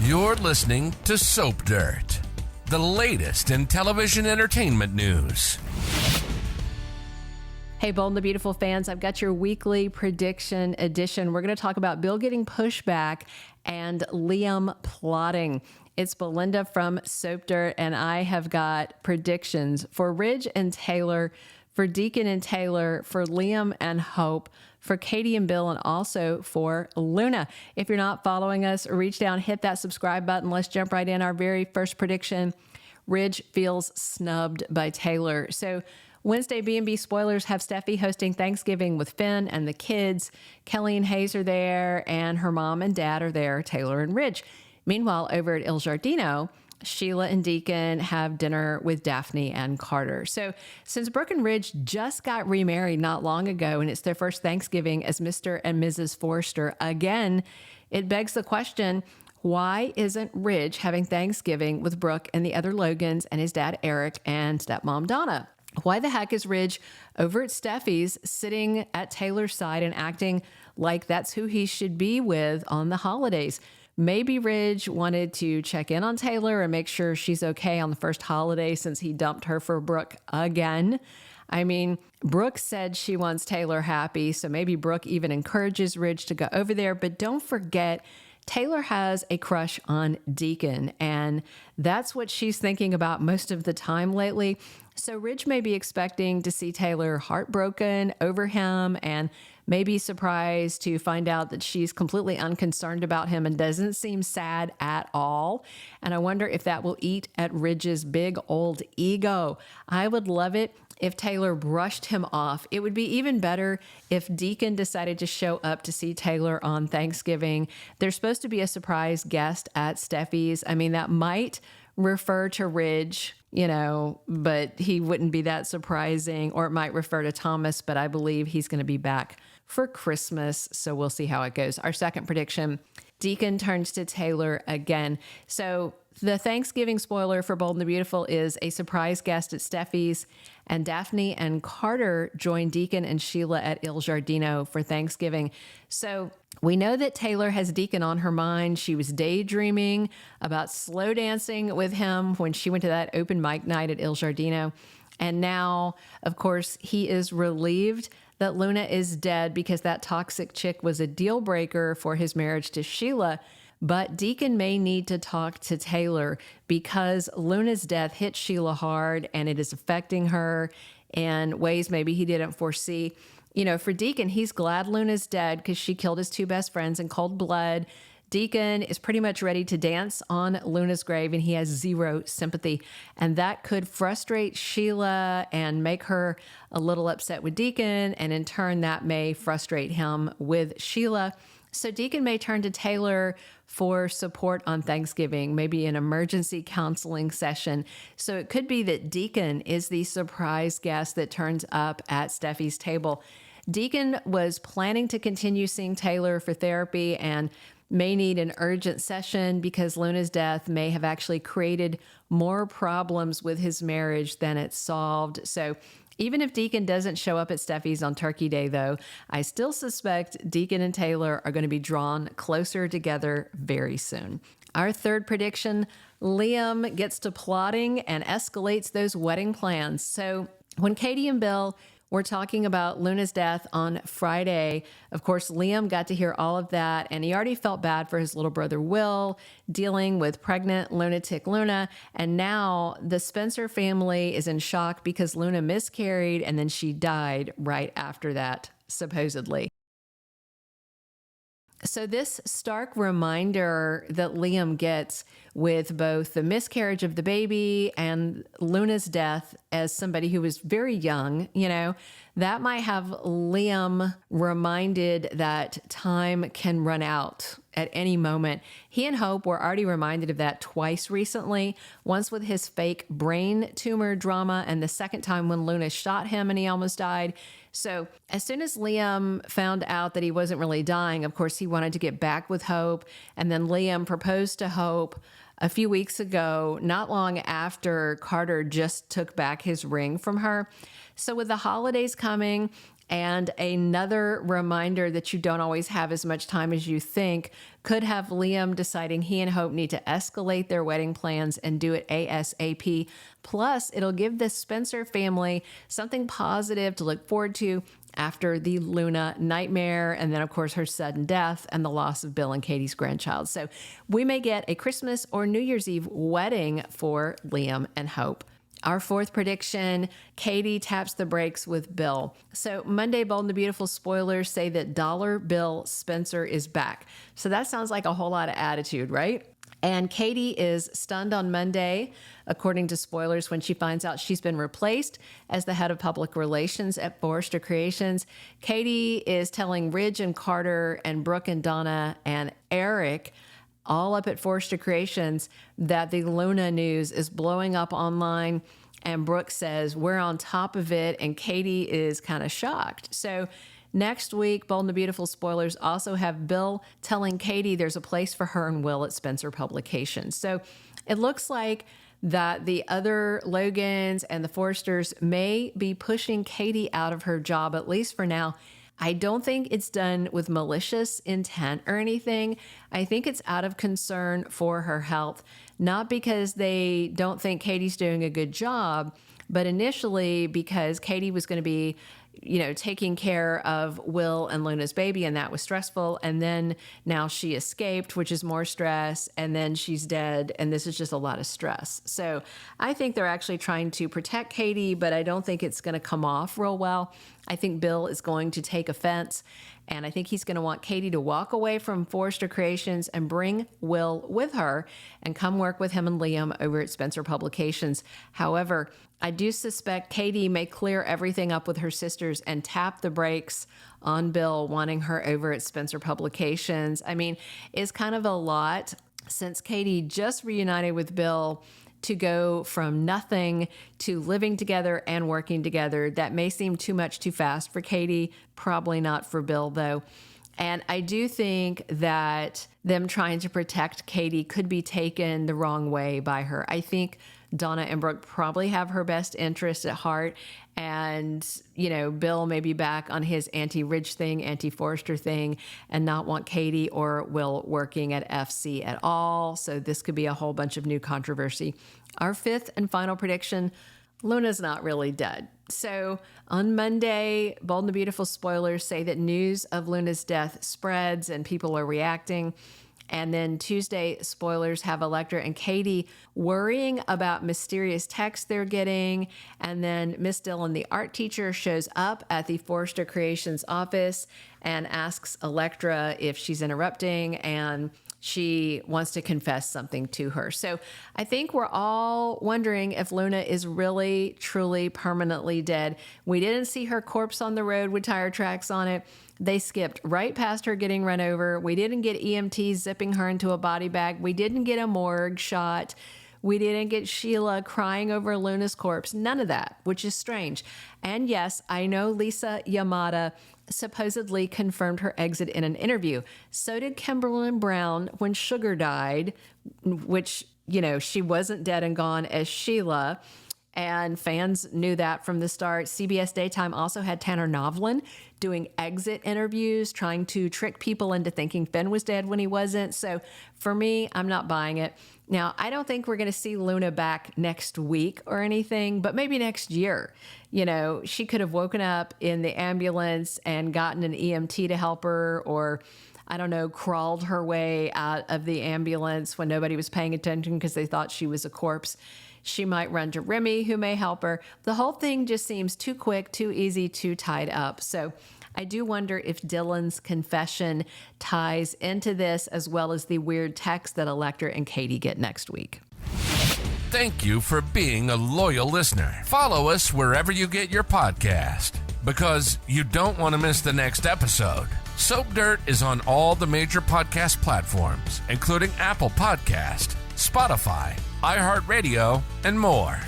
You're listening to Soap Dirt, the latest in television entertainment news. Hey, Bold and the Beautiful fans, I've got your weekly prediction edition. We're going to talk about Bill getting pushback and Liam plotting. It's Belinda from Soap Dirt, and I have got predictions for Ridge and Taylor, for Deacon and Taylor, for Liam and Hope, for Katie and Bill, and also for Luna. If you're not following us, reach down, hit that subscribe button. Let's jump right in. Our very first prediction, Ridge feels snubbed by Taylor. So Wednesday B&B spoilers have Steffy hosting Thanksgiving with Finn and the kids. Kelly and Hayes are there, and her mom and dad are there, Taylor and Ridge. Meanwhile, over at Il Giardino, Sheila and Deacon have dinner with Daphne and Carter. So since Brooke and Ridge just got remarried not long ago, and it's their first Thanksgiving as Mr. and Mrs. Forrester again, it begs the question, why isn't Ridge having Thanksgiving with Brooke and the other Logans and his dad Eric and stepmom Donna? Why the heck is Ridge over at Steffy's sitting at Taylor's side and acting like that's who he should be with on the holidays? Maybe Ridge wanted to check in on Taylor and make sure she's okay on the first holiday since he dumped her for Brooke again. I mean, Brooke said she wants Taylor happy, so maybe Brooke even encourages Ridge to go over there. But don't forget, Taylor has a crush on Deacon, and that's what she's thinking about most of the time lately. So Ridge may be expecting to see Taylor heartbroken over him and maybe surprised to find out that she's completely unconcerned about him and doesn't seem sad at all. And I wonder if that will eat at Ridge's big old ego. I would love it if Taylor brushed him off. It would be even better if Deacon decided to show up to see Taylor on Thanksgiving. There's supposed to be a surprise guest at Steffy's. I mean, that might refer to Ridge, but he wouldn't be that surprising, or it might refer to Thomas, but I believe he's going to be back for Christmas. So we'll see how it goes. Our second prediction, Deacon turns to Taylor again. So the Thanksgiving spoiler for Bold and the Beautiful is a surprise guest at Steffy's, and Daphne and Carter join Deacon and Sheila at Il Giardino for Thanksgiving. So we know that Taylor has Deacon on her mind. She was daydreaming about slow dancing with him when she went to that open mic night at Il Giardino. And now, of course, he is relieved that Luna is dead because that toxic chick was a deal breaker for his marriage to Sheila. But Deacon may need to talk to Taylor because Luna's death hit Sheila hard and it is affecting her in ways maybe he didn't foresee. For Deacon, he's glad Luna's dead because she killed his two best friends in cold blood. Deacon is pretty much ready to dance on Luna's grave, and he has zero sympathy. And that could frustrate Sheila and make her a little upset with Deacon, and in turn, that may frustrate him with Sheila. So Deacon may turn to Taylor for support on Thanksgiving, maybe an emergency counseling session. So it could be that Deacon is the surprise guest that turns up at Steffy's table. Deacon was planning to continue seeing Taylor for therapy and may need an urgent session because Luna's death may have actually created more problems with his marriage than it solved. So even if Deacon doesn't show up at Steffy's on Turkey Day, though, I still suspect Deacon and Taylor are going to be drawn closer together very soon. Our third prediction, Liam gets to plotting and escalates those wedding plans. So when Katie and Bill were talking about Luna's death on Friday, of course, Liam got to hear all of that, and he already felt bad for his little brother Will dealing with pregnant lunatic Luna. And now the Spencer family is in shock because Luna miscarried and then she died right after that, supposedly. So this stark reminder that Liam gets with both the miscarriage of the baby and Luna's death as somebody who was very young, that might have Liam reminded that time can run out at any moment. He and Hope were already reminded of that twice recently, once with his fake brain tumor drama and the second time when Luna shot him and he almost died. So as soon as Liam found out that he wasn't really dying, of course, he wanted to get back with Hope. And then Liam proposed to Hope a few weeks ago, not long after Carter just took back his ring from her. So with the holidays coming And another reminder that you don't always have as much time as you think could have Liam deciding he and Hope need to escalate their wedding plans and do it ASAP. Plus, it'll give the Spencer family something positive to look forward to after the Luna nightmare, and then, of course, her sudden death and the loss of Bill and Katie's grandchild. So we may get a Christmas or New Year's Eve wedding for Liam and Hope. Our fourth prediction, Katie taps the brakes with Bill. So Monday, Bold and the Beautiful spoilers say that Dollar Bill Spencer is back. So that sounds like a whole lot of attitude, right? And Katie is stunned on Monday, according to spoilers, when she finds out she's been replaced as the head of public relations at Forrester Creations. Katie is telling Ridge and Carter and Brooke and Donna and Eric, all up at Forrester Creations, that the Luna news is blowing up online. And Brooke says, we're on top of it. And Katie is kind of shocked. So next week, Bold and the Beautiful spoilers also have Bill telling Katie there's a place for her and Will at Spencer Publications. So it looks like that the other Logans and the Forresters may be pushing Katie out of her job, at least for now. I don't think it's done with malicious intent or anything. I think it's out of concern for her health, not because they don't think Katie's doing a good job, but initially because Katie was going to be, taking care of Will and Luna's baby, and that was stressful. And then now she escaped, which is more stress, and then she's dead, and this is just a lot of stress. So I think they're actually trying to protect Katie, but I don't think it's going to come off real well. I think Bill is going to take offense, and I think he's going to want Katie to walk away from Forrester Creations and bring Will with her and come work with him and Liam over at Spencer Publications. However, I do suspect Katie may clear everything up with her sisters and tap the brakes on Bill wanting her over at Spencer Publications. I mean, it's kind of a lot since Katie just reunited with Bill to go from nothing to living together and working together. That may seem too much too fast for Katie, probably not for Bill though. And I do think that them trying to protect Katie could be taken the wrong way by her. I think Donna and Brooke probably have her best interest at heart. And, Bill may be back on his anti-Ridge thing, anti-Forrester thing, and not want Katie or Will working at FC at all. So this could be a whole bunch of new controversy. Our fifth and final prediction, Luna's not really dead. So on Monday, Bold and the Beautiful spoilers say that news of Luna's death spreads and people are reacting. And then Tuesday, spoilers have Electra and Katie worrying about mysterious texts they're getting. And then Miss Dillon, the art teacher, shows up at the Forrester Creations office and asks Electra if she's interrupting, and she wants to confess something to her. So I think we're all wondering if Luna is really, truly, permanently dead. We didn't see her corpse on the road with tire tracks on it. They skipped right past her getting run over. We didn't get EMTs zipping her into a body bag. We didn't get a morgue shot. We didn't get Sheila crying over Luna's corpse. None of that, which is strange. And yes, I know Lisa Yamada supposedly confirmed her exit in an interview. So did Kimberly Brown when Sugar died, which, she wasn't dead and gone as Sheila. And fans knew that from the start. CBS Daytime also had Tanner Novlan doing exit interviews, trying to trick people into thinking Finn was dead when he wasn't. So for me, I'm not buying it. Now, I don't think we're going to see Luna back next week or anything, but maybe next year. She could have woken up in the ambulance and gotten an EMT to help her, or I don't know, crawled her way out of the ambulance when nobody was paying attention because they thought she was a corpse. She might run to Remy, who may help her. The whole thing just seems too quick, too easy, too tied up. So I do wonder if Dylan's confession ties into this, as well as the weird text that Electra and Katie get next week. Thank you for being a loyal listener. Follow us wherever you get your podcast, because you don't want to miss the next episode. Soap Dirt is on all the major podcast platforms, including Apple Podcast, Spotify, iHeartRadio, and more.